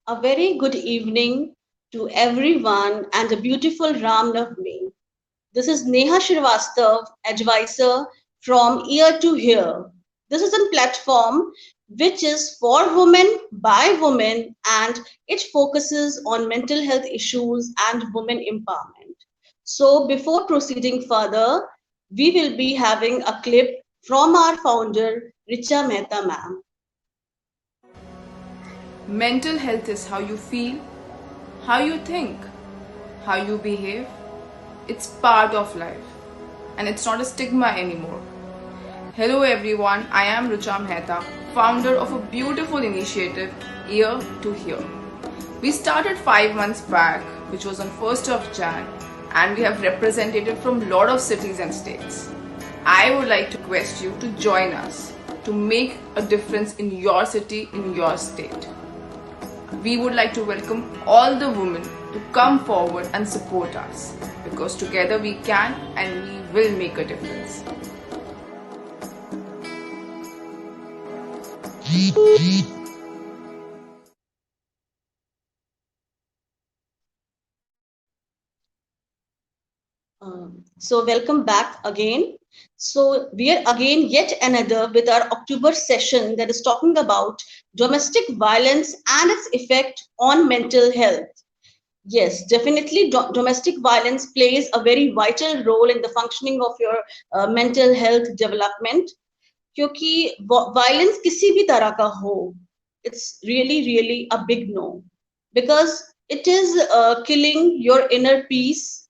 A very good evening to everyone and a beautiful Ram Navami. This is Neha Srivastava-Advisor from Ear to Hear. This is a platform which is for women by women and it focuses on mental health issues and women empowerment. So before proceeding further, we will be having a clip from our founder, Richa Mehta ma'am. Mental health is how you feel, how you think, how you behave. It's part of life and it's not a stigma anymore. Hello everyone, I am Richa Mehta, founder of a beautiful initiative, Ear to Hear. We started 5 months back, which was on 1st of Jan, and we have representatives from lot of cities and states. I would like to request you to join us to make a difference in your city, in your state. We would like to welcome all the women to come forward and support us because together we can and we will make a difference. So welcome back again. So we are again yet another with our October session that is talking about domestic violence and its effect on mental health. Yes, definitely domestic violence plays a very vital role in the functioning of your mental health development. क्योंकि violence किसी भी तरह का हो, it's really a big no because it is killing your inner peace.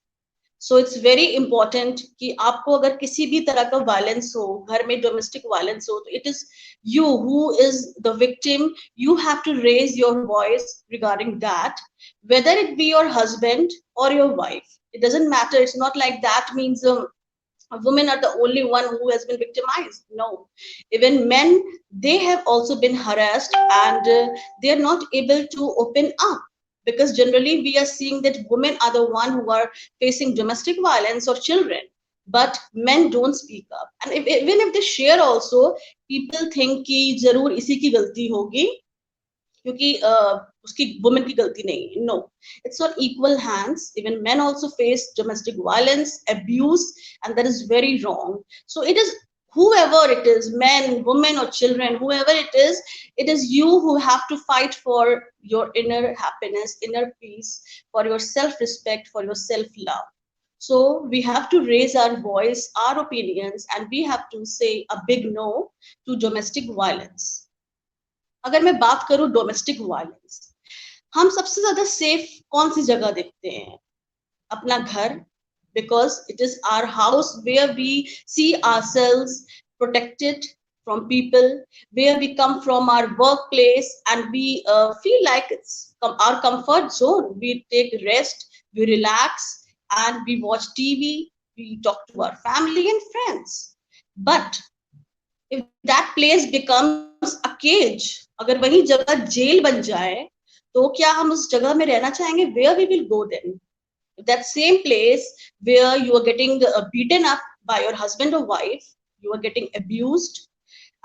So it's very important कि आपको अगर किसी भी तरह का वायलेंस हो, घर में डोमेस्टिक वायलेंस हो, तो it is you who is the victim. You have to raise your voice regarding that, whether it be your husband or your wife. It doesn't matter. It's not like that means women are the only one who has been victimized. No, even men, they have also been harassed and they are not able to open up because generally we are seeing that women are the one who are facing domestic violence or children, but men don't speak up. And even if they share also, people think कि जरूर इसी की गलती होगी क्योंकि उसकी women की गलती नहीं. No, it's on equal hands. Even men also face domestic violence, abuse, and that is very wrong. So it is whoever it is, men, women, or children, whoever it is you who have to fight for your inner happiness, inner peace, for your self-respect, for your self-love. So we have to raise our voice, our opinions, and we have to say a big no to domestic violence. अगर मैं बात करूं domestic violence, हम सबसे ज्यादा safe कौन सी जगह देखते हैं? अपना घर, because it is our house where we see ourselves protected from people, where we come from our workplace and we feel like it's our comfort zone. We take rest, we relax, and we watch TV, we talk to our family and friends. But if that place becomes a cage, अगर वही जगह jail बन जाए, तो क्या हम उस जगह में रहना चाहेंगे? Where we will go then? That same place where you are getting beaten up by your husband or wife, you are getting abused,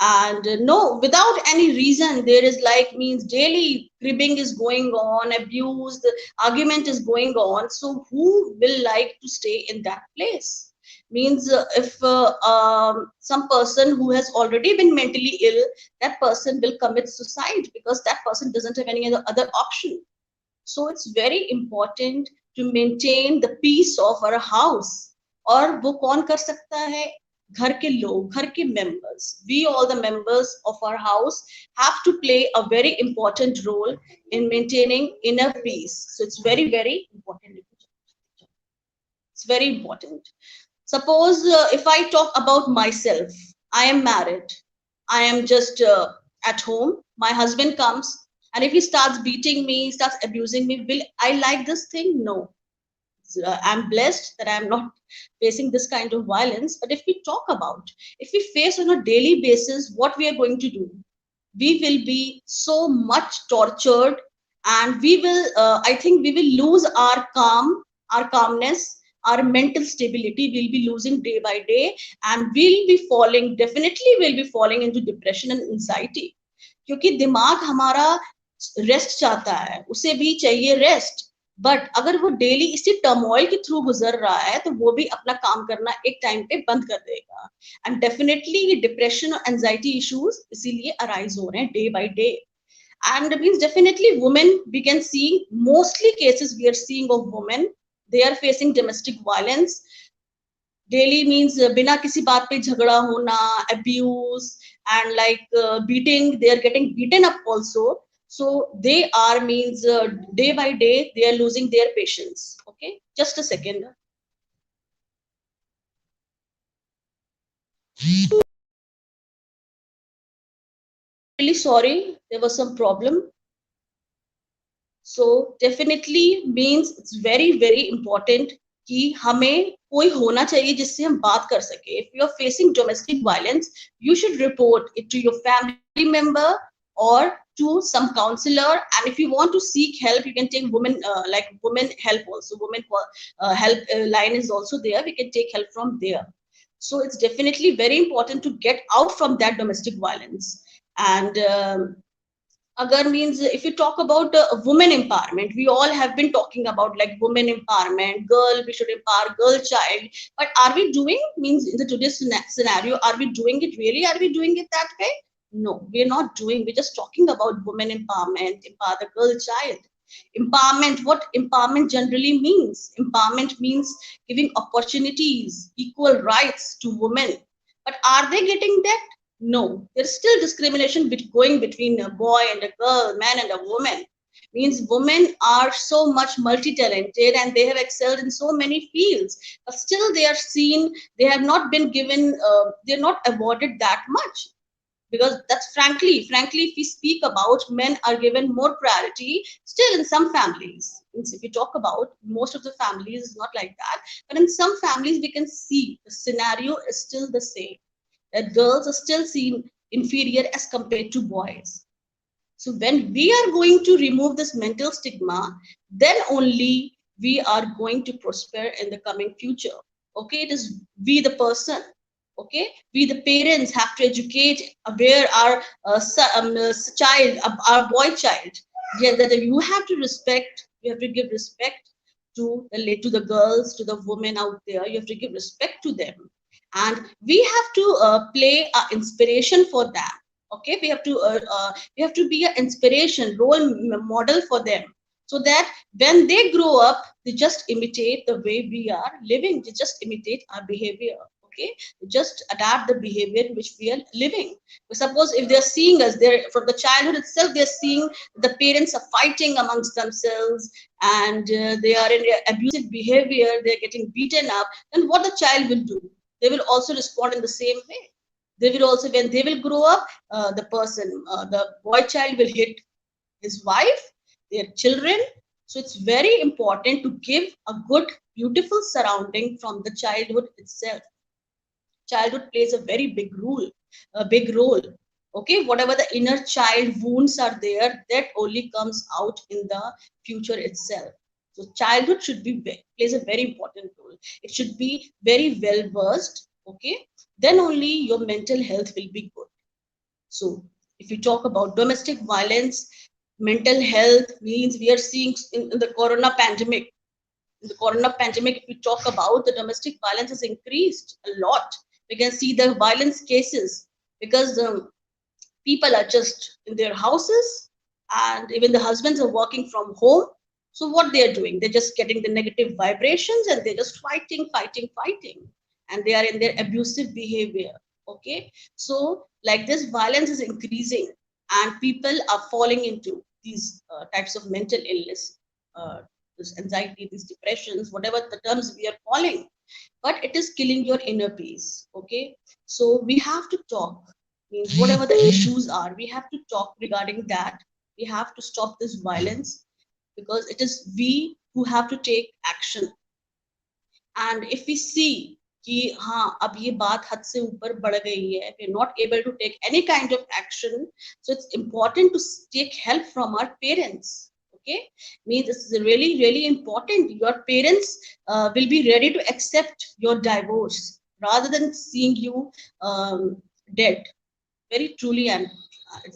and no, without any reason, there is like means daily cribbing is going on, abuse, the argument is going on. So who will like to stay in that place? Means if some person who has already been mentally ill, that person will commit suicide because that person doesn't have any other option. So it's very important to maintain the peace of our house. और वो कौन कर सकता है? घर के लोग, घर के members. We all the members of our house have to play a very important role in maintaining inner peace. So it's very important. It's very important. Suppose if I talk about myself, I am married. I am just at home. My husband comes, and if he starts beating me, starts abusing me, will I like this thing? No. I'm blessed that I'm not facing this kind of violence. But if we talk about, if we face on a daily basis, what we are going to do, we will be so much tortured, and we will, I think, we will lose our calmness, our mental stability will be losing day by day, and we'll be falling, definitely will be falling into depression and anxiety. क्योंकि दिमाग हमारा rest चाहता है, उसे भी चाहिए rest, but अगर वो डेली इसी टर्मोइल के थ्रू गुजर रहा है तो वो भी अपना काम करना एक टाइम पे बंद कर देगा। एंड डेफिनेटली ये डिप्रेशन और एंजाइटी इश्यूज इसीलिए अराइज हो रहे हैं day by day. And means definitely women, we can see mostly cases we are seeing of women, they are facing domestic violence daily, means बिना किसी बात पे झगड़ा होना, abuse, and like beating, they are getting beaten up also. So they are, means day by day they are losing their patience. Okay, just a second. Really sorry, there was some problem. So definitely means it's very very important कि हमें कोई होना चाहिए जिससे हम बात कर सके. If you are facing domestic violence, you should report it to your family member or to some counselor. And if you want to seek help, you can take women like women help also. Women help line is also there. We can take help from there. So it's definitely very important to get out from that domestic violence. And agar means if you talk about women empowerment, we all have been talking about like women empowerment, girl, we should empower girl child, but are we doing, means in the today's scenario, are we doing it really, are we doing it that way? No, we're not doing, we're just talking about women empowerment, empower the girl child. Empowerment, what empowerment generally means, empowerment means giving opportunities, equal rights to women, but are they getting that? No, there's still discrimination going between a boy and a girl, man and a woman. Means women are so much multi-talented and they have excelled in so many fields, but still they are seen, they have not been given, they're not awarded that much. Because that's frankly, if we speak about, men are given more priority still in some families. Means if we talk about most of the families, is not like that, but in some families we can see the scenario is still the same, that girls are still seen inferior as compared to boys. So when we are going to remove this mental stigma, then only we are going to prosper in the coming future. Okay, it is we the person. Okay, we the parents have to educate, aware our child, our boy child. Yeah, that you have to respect, you have to give respect to the girls, to the women out there. You have to give respect to them, and we have to play an inspiration for them. Okay, we have to be an inspiration role model for them, so that when they grow up, they just imitate the way we are living, they just imitate our behavior. Okay, they just adapt the behavior in which we are living. Suppose if they're seeing us, they're from the childhood itself, they're seeing the parents are fighting amongst themselves, and they are in abusive behavior, they're getting beaten up, then what the child will do, they will also respond in the same way. They will also, when they will grow up, the boy child will hit his wife, their children. So it's very important to give a good beautiful surrounding from the childhood itself. Childhood plays a very big role. Okay, whatever the inner child wounds are there, that only comes out in the future itself. So childhood should be plays a very important role. It should be very well versed. Okay, then only your mental health will be good. So if we talk about domestic violence, mental health, means we are seeing in the corona pandemic. In the corona pandemic, if we talk about, the domestic violence has increased a lot. We can see the violence cases because people are just in their houses, and even the husbands are working from home. So what they are doing, they're just getting the negative vibrations and they're just fighting, and they are in their abusive behavior. Okay, so like this violence is increasing, and people are falling into these types of mental illness, uh, this anxiety, these depressions, whatever the terms we are calling, but it is killing your inner peace. Okay, so we have to talk, means whatever the issues are, we have to talk regarding that. We have to stop this violence, because it is we who have to take action. And if we see कि हाँ अब ये बात हद से ऊपर बढ़ गई है, we are not able to take any kind of action, so it's important to take help from our parents. Okay, means this is really important. Your parents will be ready to accept your divorce rather than seeing you dead. Very truly,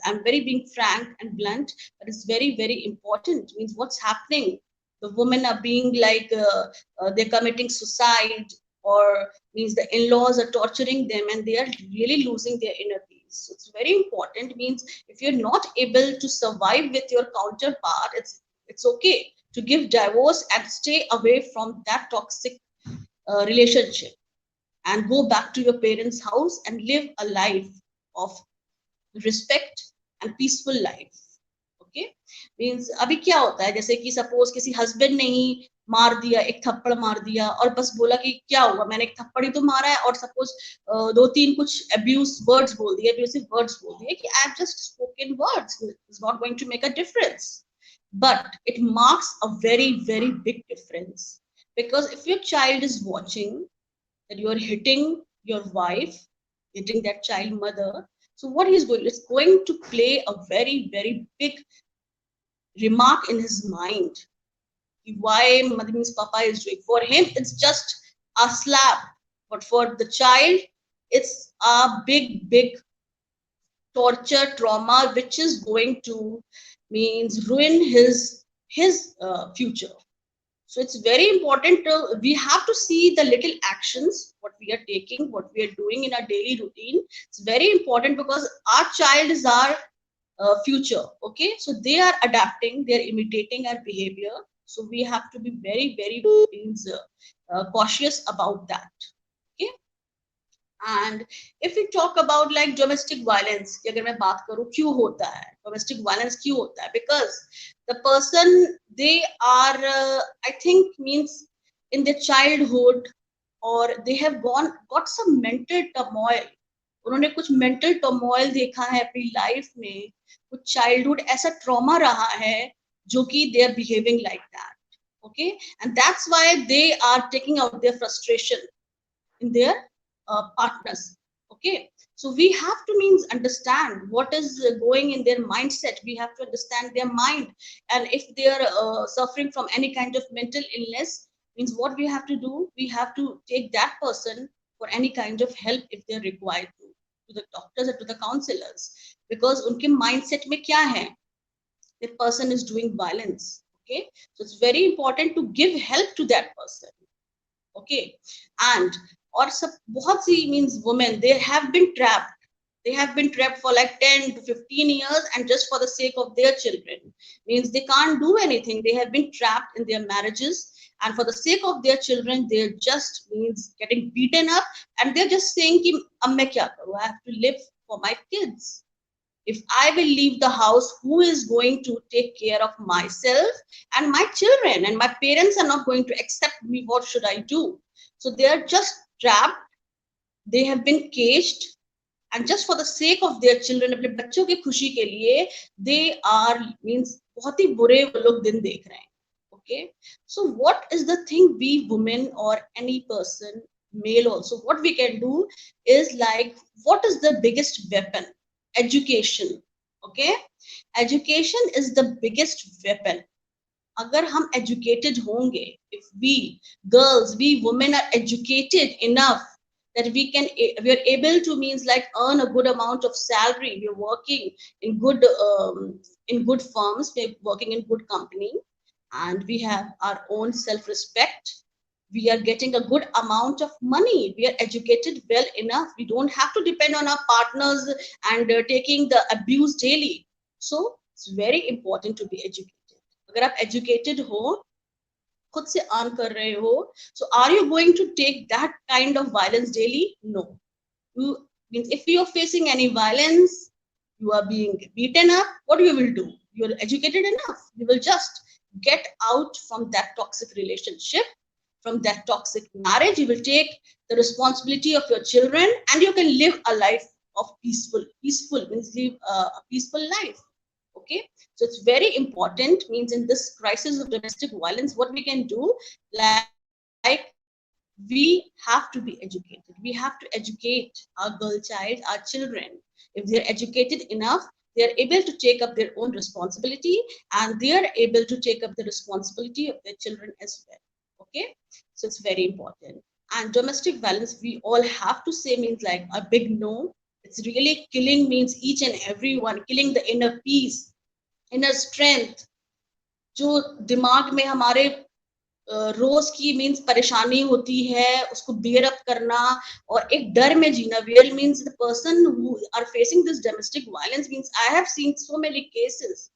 I'm very being frank and blunt, but it's very, very important. Means what's happening? The women are being like they're committing suicide, or means the in-laws are torturing them, and they are really losing their inner peace. So it's very important. Means if you're not able to survive with your counterpart, it's okay to give divorce and stay away from that toxic relationship, and go back to your parents' house and live a life of respect and peaceful life. Okay means अभी क्या होता है, जैसे कि suppose किसी husband ने ही मार दिया, एक थप्पड़ मार दिया और बस बोला कि क्या हुआ, मैंने एक थप्पड़ ही तो मारा है, और सपोज दो तीन कुछ अब्यूज वर्ड्स बोल दिए, अब्यूसिव वर्ड्स बोल दिए कि I have just spoken words, is not going to make a difference, but it marks a very, very big difference. Because if your child is watching that you are hitting your wife, hitting that child mother, so what he's going, it's going to play a very, very big remark in his mind. Why mother means papa is doing. For him, it's just a slap, but for the child, it's a big, big torture trauma, which is going to means ruin his future. So it's very important to, we have to see the little actions, what we are taking, what we are doing in our daily routine. It's very important because our child is our future. Okay, so they are adapting, they are imitating our behavior. So we have to be very, very cautious about that. Okay. And if we talk about like domestic violence, कि अगर मैं बात करूँ क्यों होता है domestic violence, क्यों होता है, because the person, they are I think means in their childhood, or they have got some mental turmoil, उन्होंने कुछ mental turmoil देखा है अपनी life में, कुछ childhood ऐसा trauma रहा है जो कि they are behaving like that. Okay, and that's why they are taking out their frustration in their partners. Okay, so we have to means understand what is going in their mindset, we have to understand their mind, and if they are suffering from any kind of mental illness, means what we have to do, we have to take that person for any kind of help if they are required to the doctors or to the counselors, because unke mindset mein kya hai, that person is doing violence. Okay, so it's very important to give help to that person. Okay, and or सब बहुत सी means women, they have been trapped, they have been trapped for like 10 to 15 years, and just for the sake of their children, means they can't do anything, they have been trapped in their marriages, and for the sake of their children they're just means getting beaten up, and they're just saying कि अब मैं क्या करूँ, I have to live for my kids. If I will leave the house, who is going to take care of myself and my children, and my parents are not going to accept me, what should I do? So they are just trapped, they have been caged, and just for the sake of their children, अपने बच्चों की खुशी के लिए, they are means बहुत ही बुरे वो लोग दिन देख रहे हैं. Okay, so what is the thing we women, or any person, male also, what we can do is like, what is the biggest weapon? Education. Okay, education is the biggest weapon. अगर हम educated होंगे, if we girls, we women are educated enough that we are able to means like earn a good amount of salary, we are working in good firms, we are working in good company, and we have our own self respect, we are getting a good amount of money, we are educated well enough, we don't have to depend on our partners and taking the abuse daily. So it's very important to be educated. अगर आप educated हो, खुद से earn कर रहे हो, so are you going to take that kind of violence daily? No. You means if you are facing any violence, you are being beaten up, what you will do? You are educated enough, you will just get out from that toxic relationship, from that toxic marriage, you will take the responsibility of your children, and you can live a life of peaceful means live a peaceful life. Okay, so it's very important means in this crisis of domestic violence, what we can do, like we have to be educated, we have to educate our girl child, our children. If they are educated enough, they are able to take up their own responsibility, and they are able to take up the responsibility of their children as well. Okay, so it's very important. And domestic violence, we all have to say means like a big no. It's really killing means each and everyone, killing the inner peace, inner strength, जो दिमाग में हमारे रोज की means परेशानी होती है उसको beer up करना और एक डर में जीना. Real means the person who are facing this domestic violence means I have seen so many cases.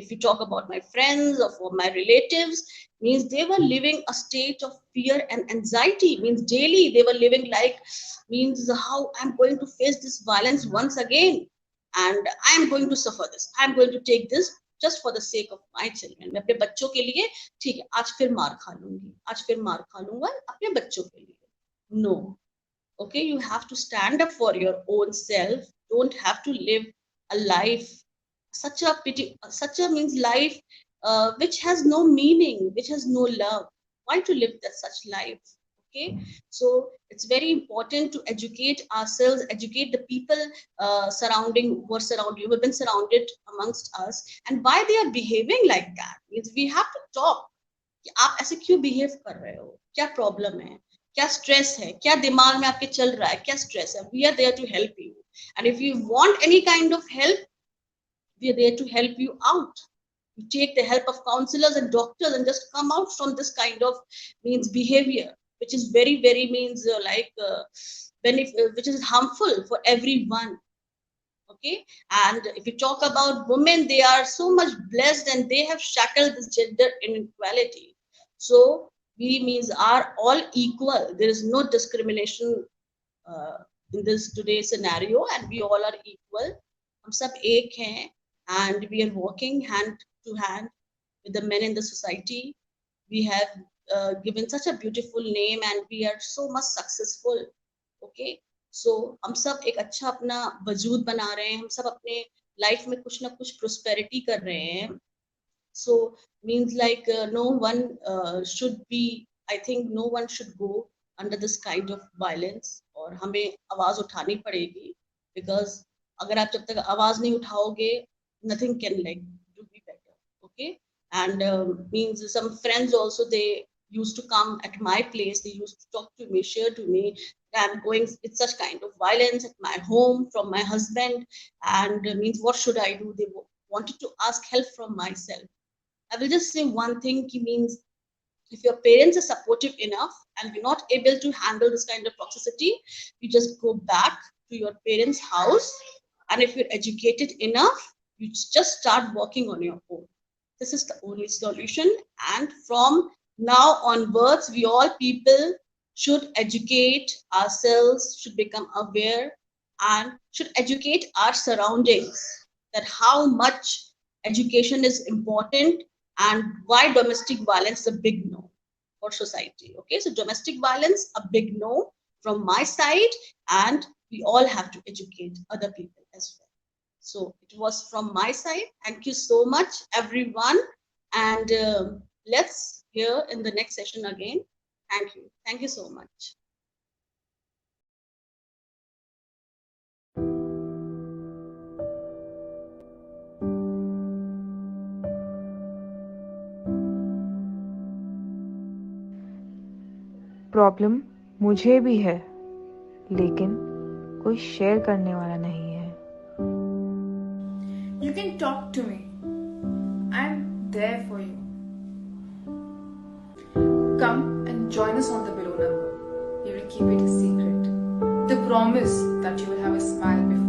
If you talk about my friends or for my relatives, means they were living a state of fear and anxiety. Means daily they were living like, means how I'm going to face this violence once again, and I am going to suffer this, I am going to take this just for the sake of my children. मैं अपने बच्चों के लिए ठीक है आज फिर मार खा लूंगी, आज फिर मार खा लूंगा अपने बच्चों के लिए. No. Okay, you have to stand up for your own self. Don't have to live a life, such a pity, such a means life which has no meaning, which has no love. Why to live that such life? Okay, so it's very important to educate ourselves, educate the people surrounding, who are surrounding, who have been surrounded amongst us, and why they are behaving like that. Means we have to talk कि आप ऐसे क्यों behave कर रहे हो, क्या problem है, क्या स्ट्रेस है, क्या दिमाग में आपके चल रहा है, क्या स्ट्रेस है. We are there to help you, and if you want any kind of help, we are there to help you out. You take the help of counselors and doctors and just come out from this kind of means behavior, which is very means which is harmful for everyone. Okay, and if you talk about women, they are so much blessed and they have shackled this gender inequality. So we means are all equal. There is no discrimination uh, in this today's scenario, and we all are equal. हम सब एक हैं, and we are working hand to hand with the men in the society. We have given such a beautiful name and we are so much successful. Okay, so हम सब एक अच्छा अपना वजूद बना रहे हैं, हम सब अपने लाइफ में कुछ ना कुछ प्रोस्पेरिटी कर रहे हैं. So means like no one should be, I think no one should go under this kind of violence, और हमें आवाज उठानी पड़ेगी, because अगर आप जब तक आवाज नहीं उठाओगे, nothing can like do be better. Okay, and means some friends also, they used to come at my place, they used to talk to me, share to me, I'm going with such kind of violence at my home from my husband, and means what should I do. They wanted to ask help from myself. I will just say one thing, means if your parents are supportive enough and you're not able to handle this kind of toxicity, you just go back to your parents' house, and if you're educated enough, you just start working on your own. This is the only solution, and from now onwards, we all people should educate ourselves, should become aware, and should educate our surroundings, that how much education is important and why domestic violence is a big no for society. Okay, so domestic violence, a big no from my side, and we all have to educate other people as well. So it was from my side. Thank you so much, everyone, and let's hear in the next session again. Thank you so much. Problem मुझे भी है, लेकिन कोई share करने वाला नहीं है. You can talk to me. I'm there for you. Come and join us on the below number. We will keep it a secret. The promise that you will have a smile before